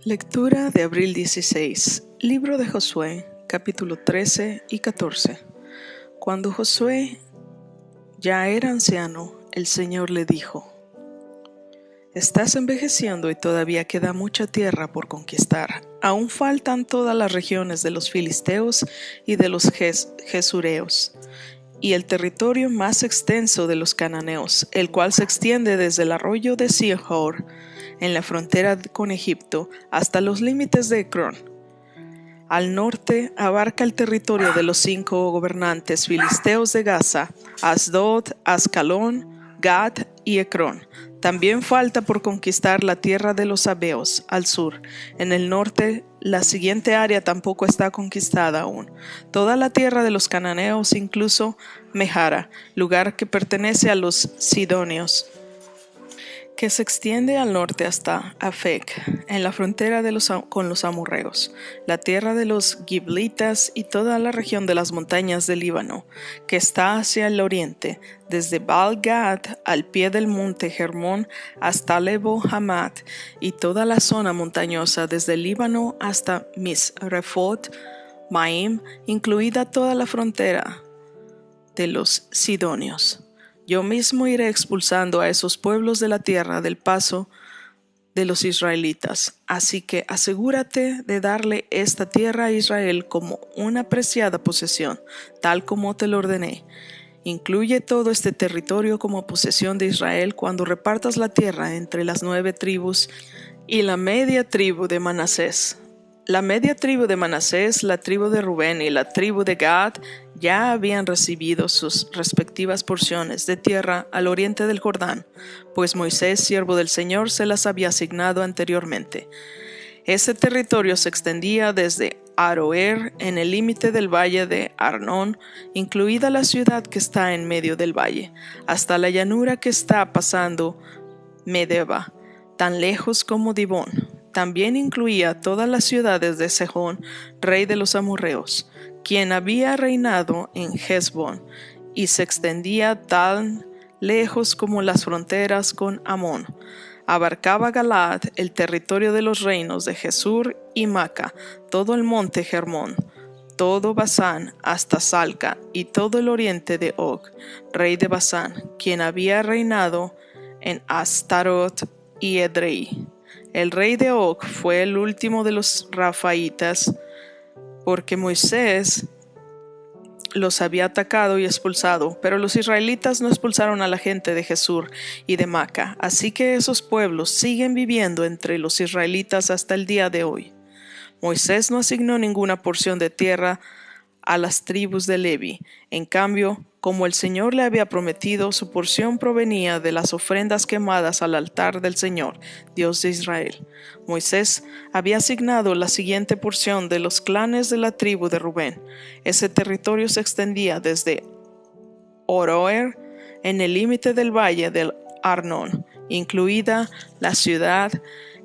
Lectura de abril 16. Libro de Josué, capítulo 13 y 14. Cuando Josué ya era anciano, el Señor le dijo: Estás envejeciendo y todavía queda mucha tierra por conquistar. Aún faltan todas las regiones de los filisteos y de los gesureos, y el territorio más extenso de los cananeos, el cual se extiende desde el arroyo de Sihor, en la frontera con Egipto, hasta los límites de Ecrón. Al norte abarca el territorio de los 5 gobernantes filisteos de Gaza, Asdod, Ascalón, Gad y Ecrón. También falta por conquistar la tierra de los sabeos, al sur. En el norte, la siguiente área tampoco está conquistada aún. Toda la tierra de los cananeos, incluso Mejara, lugar que pertenece a los sidonios, que se extiende al norte hasta Afec, en la frontera con los amorreos, la tierra de los giblitas y toda la región de las montañas del Líbano, que está hacia el oriente, desde Baal-Gad al pie del monte Hermón hasta Lebo Hamat, y toda la zona montañosa desde el Líbano hasta Misrefot Maim, incluida toda la frontera de los sidonios. Yo mismo iré expulsando a esos pueblos de la tierra del paso de los israelitas. Así que asegúrate de darle esta tierra a Israel como una preciada posesión, tal como te lo ordené. Incluye todo este territorio como posesión de Israel cuando repartas la tierra entre las 9 tribus y la media tribu de Manasés. La media tribu de Manasés, la tribu de Rubén y la tribu de Gad ya habían recibido sus respectivas porciones de tierra al oriente del Jordán, pues Moisés, siervo del Señor, se las había asignado anteriormente. Ese territorio se extendía desde Aroer en el límite del valle de Arnón, incluida la ciudad que está en medio del valle, hasta la llanura que está pasando Medeba, tan lejos como Dibón. También incluía todas las ciudades de Sejón, rey de los amorreos, quien había reinado en Hesbón, y se extendía tan lejos como las fronteras con Amón. Abarcaba Galaad, el territorio de los reinos de Jesur y Maca, todo el monte Hermón, todo Basán hasta Salca, y todo el oriente de Og, rey de Basán, quien había reinado en Astarot y Edrei. El rey de Og fue el último de los Rafaitas, porque Moisés los había atacado y expulsado, pero los israelitas no expulsaron a la gente de Jesur y de Maca, así que esos pueblos siguen viviendo entre los israelitas hasta el día de hoy. Moisés no asignó ninguna porción de tierra a las tribus de Levi. En cambio, como el Señor le había prometido, su porción provenía de las ofrendas quemadas al altar del Señor, Dios de Israel. Moisés había asignado la siguiente porción de los clanes de la tribu de Rubén. Ese territorio se extendía desde Oroer en el límite del valle del Arnón, incluida la ciudad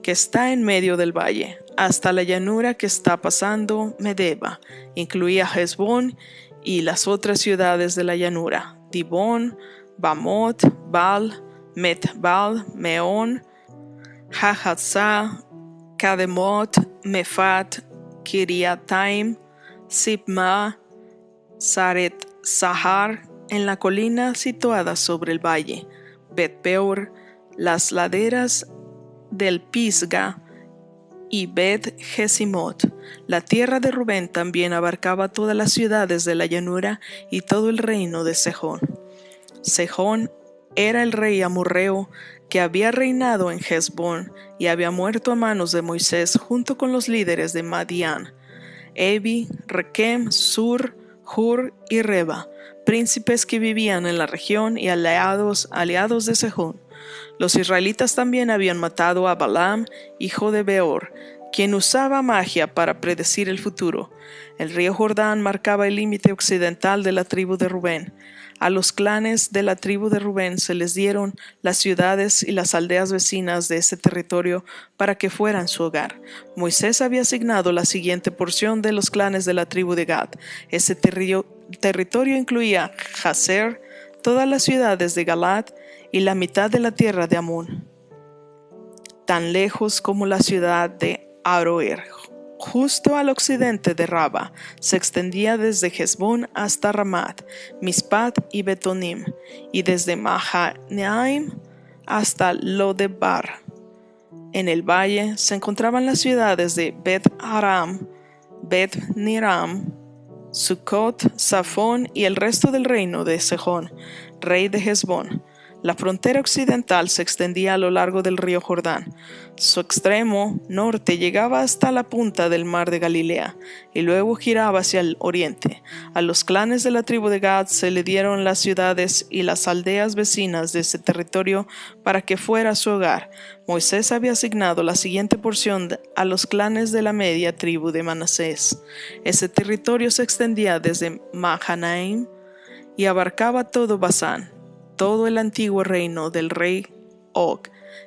que está en medio del valle, hasta la llanura que está pasando Medeba. Incluía Hesbón y las otras ciudades de la llanura: Dibón, Bamot, Baal, Metbal, Meón, Jahatzá, Kademot, Mefat, Kiriataim, Sibma, Saret Sahar, en la colina situada sobre el valle, Bet-peor, las laderas del Pisga y Bet-Jesimot. La tierra de Rubén también abarcaba todas las ciudades de la llanura y todo el reino de Sejón. Sejón era el rey amorreo que había reinado en Hesbón y había muerto a manos de Moisés junto con los líderes de Madián, Evi, Rekem, Sur, Hur y Reba, príncipes que vivían en la región y aliados de Sejón. Los israelitas también habían matado a Balaam, hijo de Beor, quien usaba magia para predecir el futuro. El río Jordán marcaba el límite occidental de la tribu de Rubén. A los clanes de la tribu de Rubén se les dieron las ciudades y las aldeas vecinas de ese territorio para que fueran su hogar. Moisés había asignado la siguiente porción de los clanes de la tribu de Gad. Ese territorio incluía Jazer, todas las ciudades de Galaad y la mitad de la tierra de Amón, tan lejos como la ciudad de Aroer. Justo al occidente de Raba, se extendía desde Hesbón hasta Ramat, Mispat y Betonim, y desde Mahanaim hasta Lodebar. En el valle se encontraban las ciudades de Bet-Haram, Bet-Niram, Sucot, Safón y el resto del reino de Sejón, rey de Hesbón. La frontera occidental se extendía a lo largo del río Jordán. Su extremo norte llegaba hasta la punta del mar de Galilea y luego giraba hacia el oriente. A los clanes de la tribu de Gad se le dieron las ciudades y las aldeas vecinas de ese territorio para que fuera su hogar. Moisés había asignado la siguiente porción a los clanes de la media tribu de Manasés. Ese territorio se extendía desde Mahanaim y abarcaba todo Basán, todo el antiguo reino del rey Og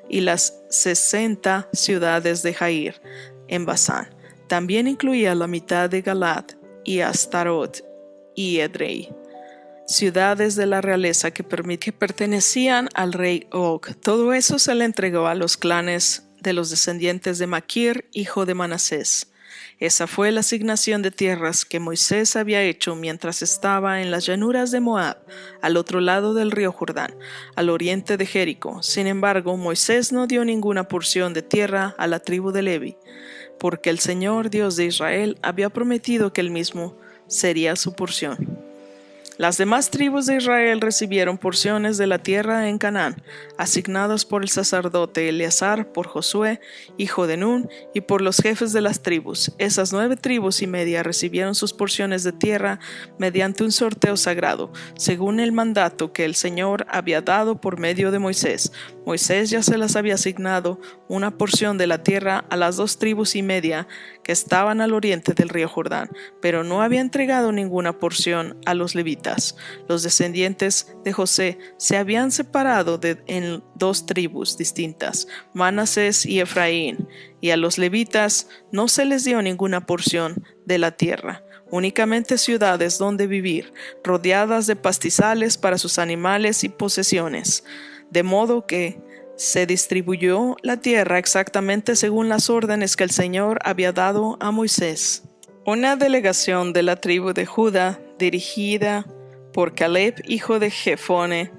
y las 60 ciudades de Jair en Basán. También incluía la mitad de Galad y Astarot y Edrei, ciudades de la realeza que pertenecían al rey Og. Todo eso se le entregó a los clanes de los descendientes de Maquir, hijo de Manasés. Esa fue la asignación de tierras que Moisés había hecho mientras estaba en las llanuras de Moab, al otro lado del río Jordán, al oriente de Jericó. Sin embargo, Moisés no dio ninguna porción de tierra a la tribu de Levi, porque el Señor Dios de Israel había prometido que él mismo sería su porción. Las demás tribus de Israel recibieron porciones de la tierra en Canaán, asignadas por el sacerdote Eleazar, por Josué, hijo de Nun, y por los jefes de las tribus. Esas 9 tribus y media recibieron sus porciones de tierra mediante un sorteo sagrado, según el mandato que el Señor había dado por medio de Moisés. Moisés ya se las había asignado una porción de la tierra a las 2 tribus y media que estaban al oriente del río Jordán, pero no había entregado ninguna porción a los levitas. Los descendientes de José se habían separado en 2 tribus distintas, Manasés y Efraín, y a los levitas no se les dio ninguna porción de la tierra, únicamente ciudades donde vivir, rodeadas de pastizales para sus animales y posesiones, de modo que se distribuyó la tierra exactamente según las órdenes que el Señor había dado a Moisés. Una delegación de la tribu de Judá, dirigida por Caleb, hijo de Jefone,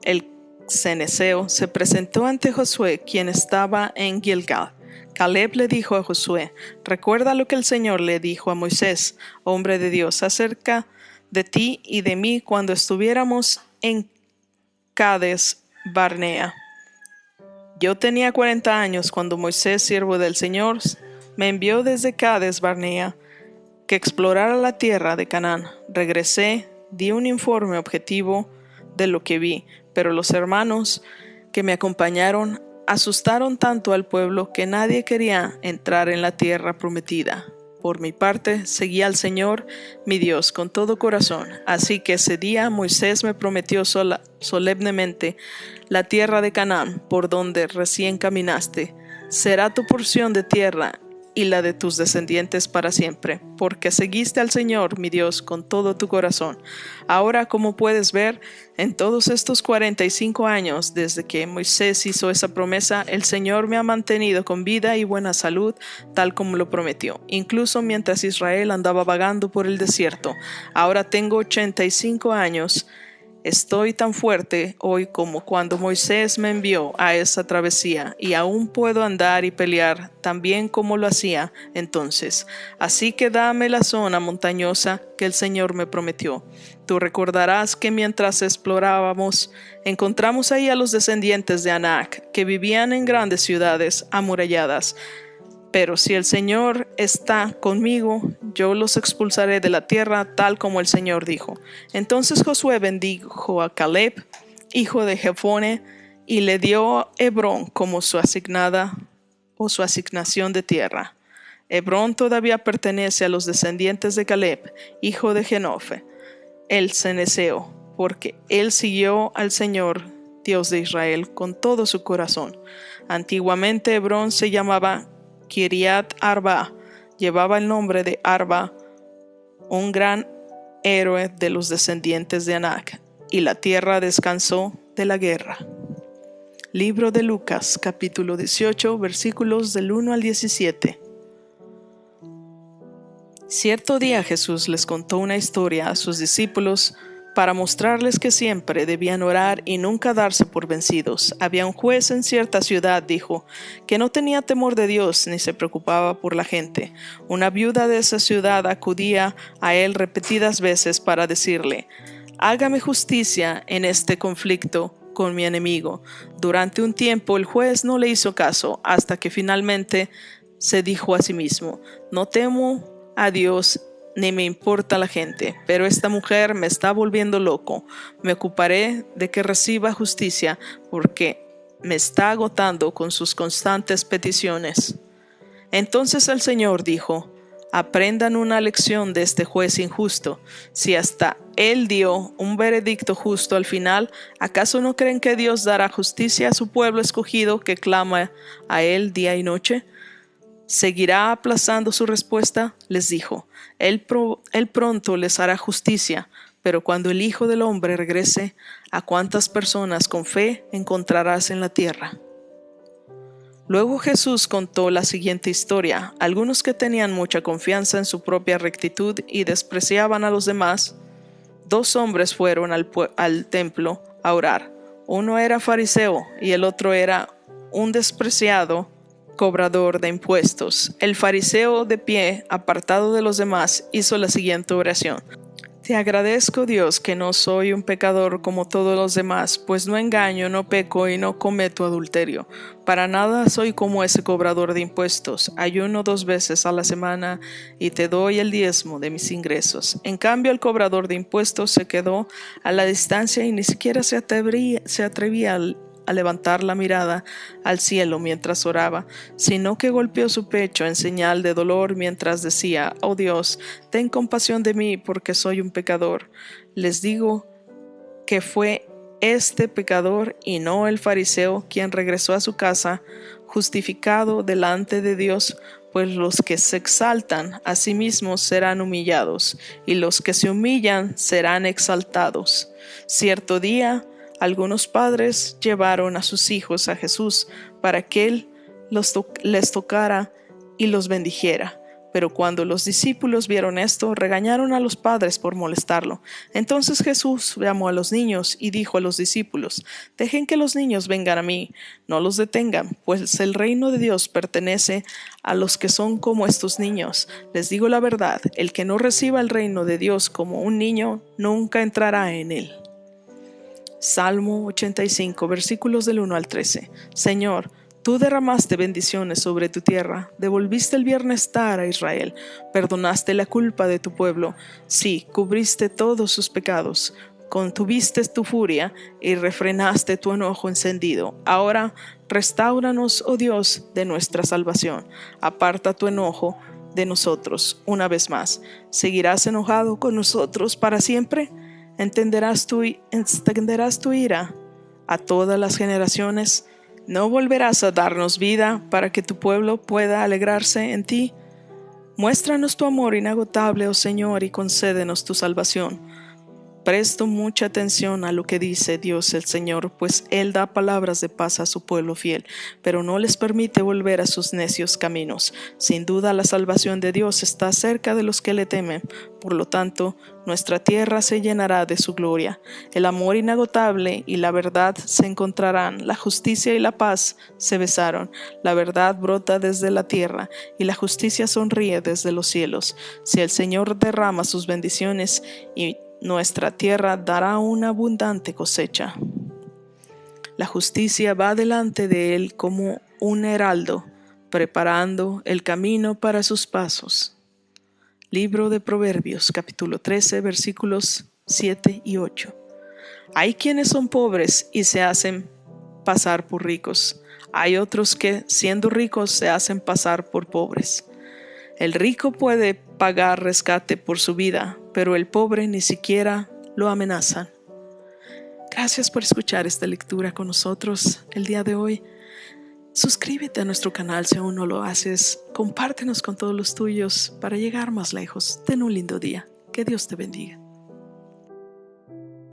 el ceneseo, se presentó ante Josué, quien estaba en Gilgal. Caleb le dijo a Josué: «Recuerda lo que el Señor le dijo a Moisés, hombre de Dios, acerca de ti y de mí cuando estuviéramos en Cades Barnea. Yo tenía 40 años cuando Moisés, siervo del Señor, me envió desde Cades Barnea que explorara la tierra de Canaán. Regresé, di un informe objetivo de lo que vi, pero los hermanos que me acompañaron asustaron tanto al pueblo que nadie quería entrar en la tierra prometida. Por mi parte, seguí al Señor, mi Dios, con todo corazón. Así que ese día Moisés me prometió solemnemente la tierra de Canaán, por donde recién caminaste. Será tu porción de tierra y la de tus descendientes para siempre, porque seguiste al Señor, mi Dios, con todo tu corazón. Ahora, como puedes ver, en todos estos 45 años, desde que Moisés hizo esa promesa, el Señor me ha mantenido con vida y buena salud, tal como lo prometió, incluso mientras Israel andaba vagando por el desierto. Ahora tengo 85 años. Estoy tan fuerte hoy como cuando Moisés me envió a esa travesía, y aún puedo andar y pelear tan bien como lo hacía entonces. Así que dame la zona montañosa que el Señor me prometió. Tú recordarás que mientras explorábamos, encontramos ahí a los descendientes de Anac, que vivían en grandes ciudades amuralladas. Pero si el Señor está conmigo, yo los expulsaré de la tierra, tal como el Señor dijo». Entonces Josué bendijo a Caleb, hijo de Jefone, y le dio Hebrón como su asignación de tierra. Hebrón todavía pertenece a los descendientes de Caleb, hijo de Jenofe, el ceneseo, porque él siguió al Señor, Dios de Israel, con todo su corazón. Antiguamente Hebrón se llamaba Kiriat Arba, llevaba el nombre de Arba, un gran héroe de los descendientes de Anac, y la tierra descansó de la guerra. Libro de Lucas, capítulo 18, versículos del 1 al 17. Cierto día Jesús les contó una historia a sus discípulos para mostrarles que siempre debían orar y nunca darse por vencidos. Había un juez en cierta ciudad, dijo, que no tenía temor de Dios ni se preocupaba por la gente. Una viuda de esa ciudad acudía a él repetidas veces para decirle: «Hágame justicia en este conflicto con mi enemigo». Durante un tiempo el juez no le hizo caso, hasta que finalmente se dijo a sí mismo: «No temo a Dios ni me importa la gente, pero esta mujer me está volviendo loco. Me ocuparé de que reciba justicia porque me está agotando con sus constantes peticiones». Entonces el Señor dijo: «Aprendan una lección de este juez injusto. Si hasta él dio un veredicto justo al final, ¿acaso no creen que Dios dará justicia a su pueblo escogido que clama a él día y noche? ¿Seguirá aplazando su respuesta?». Les dijo: Él pronto les hará justicia, pero cuando el Hijo del Hombre regrese, ¿a cuántas personas con fe encontrarás en la tierra? Luego Jesús contó la siguiente historia. Algunos que tenían mucha confianza en su propia rectitud y despreciaban a los demás, 2 hombres fueron al templo a orar. Uno era fariseo y el otro era un despreciado cobrador de impuestos. El fariseo, de pie, apartado de los demás, hizo la siguiente oración: «Te agradezco, Dios, que no soy un pecador como todos los demás, pues no engaño, no peco y no cometo adulterio. Para nada soy como ese cobrador de impuestos. Ayuno 2 veces a la semana y te doy el diezmo de mis ingresos». En cambio, el cobrador de impuestos se quedó a la distancia y ni siquiera se atrevía a levantar la mirada al cielo mientras oraba, sino que golpeó su pecho en señal de dolor mientras decía: «Oh Dios, ten compasión de mí porque soy un pecador». Les digo que fue este pecador y no el fariseo quien regresó a su casa justificado delante de Dios, pues los que se exaltan a sí mismos serán humillados, y los que se humillan serán exaltados. Cierto día, algunos padres llevaron a sus hijos a Jesús para que él les tocara y los bendijera. Pero cuando los discípulos vieron esto, regañaron a los padres por molestarlo. Entonces Jesús llamó a los niños y dijo a los discípulos: «Dejen que los niños vengan a mí, no los detengan, pues el reino de Dios pertenece a los que son como estos niños. Les digo la verdad, el que no reciba el reino de Dios como un niño, nunca entrará en él». Salmo 85, versículos del 1 al 13. Señor, tú derramaste bendiciones sobre tu tierra, devolviste el bienestar a Israel, perdonaste la culpa de tu pueblo, sí, cubriste todos sus pecados, contuviste tu furia y refrenaste tu enojo encendido. Ahora, restáuranos, oh Dios, de nuestra salvación. Aparta tu enojo de nosotros una vez más. ¿Seguirás enojado con nosotros para siempre? ¿Extenderás tu ira a todas las generaciones? ¿No volverás a darnos vida para que tu pueblo pueda alegrarse en ti? Muéstranos tu amor inagotable, oh Señor, y concédenos tu salvación. Presto mucha atención a lo que dice Dios el Señor, pues Él da palabras de paz a su pueblo fiel, pero no les permite volver a sus necios caminos. Sin duda la salvación de Dios está cerca de los que le temen, por lo tanto, nuestra tierra se llenará de su gloria. El amor inagotable y la verdad se encontrarán, la justicia y la paz se besaron. La verdad brota desde la tierra y la justicia sonríe desde los cielos. Si el Señor derrama sus bendiciones, y nuestra tierra dará una abundante cosecha. La justicia va delante de él como un heraldo, preparando el camino para sus pasos. Libro de Proverbios, capítulo 13, versículos 7 y 8. Hay quienes son pobres y se hacen pasar por ricos. Hay otros que, siendo ricos, se hacen pasar por pobres. El rico puede pagar rescate por su vida, pero el pobre ni siquiera lo amenazan. Gracias por escuchar esta lectura con nosotros el día de hoy. Suscríbete a nuestro canal si aún no lo haces. Compártenos con todos los tuyos para llegar más lejos. Ten un lindo día. Que Dios te bendiga.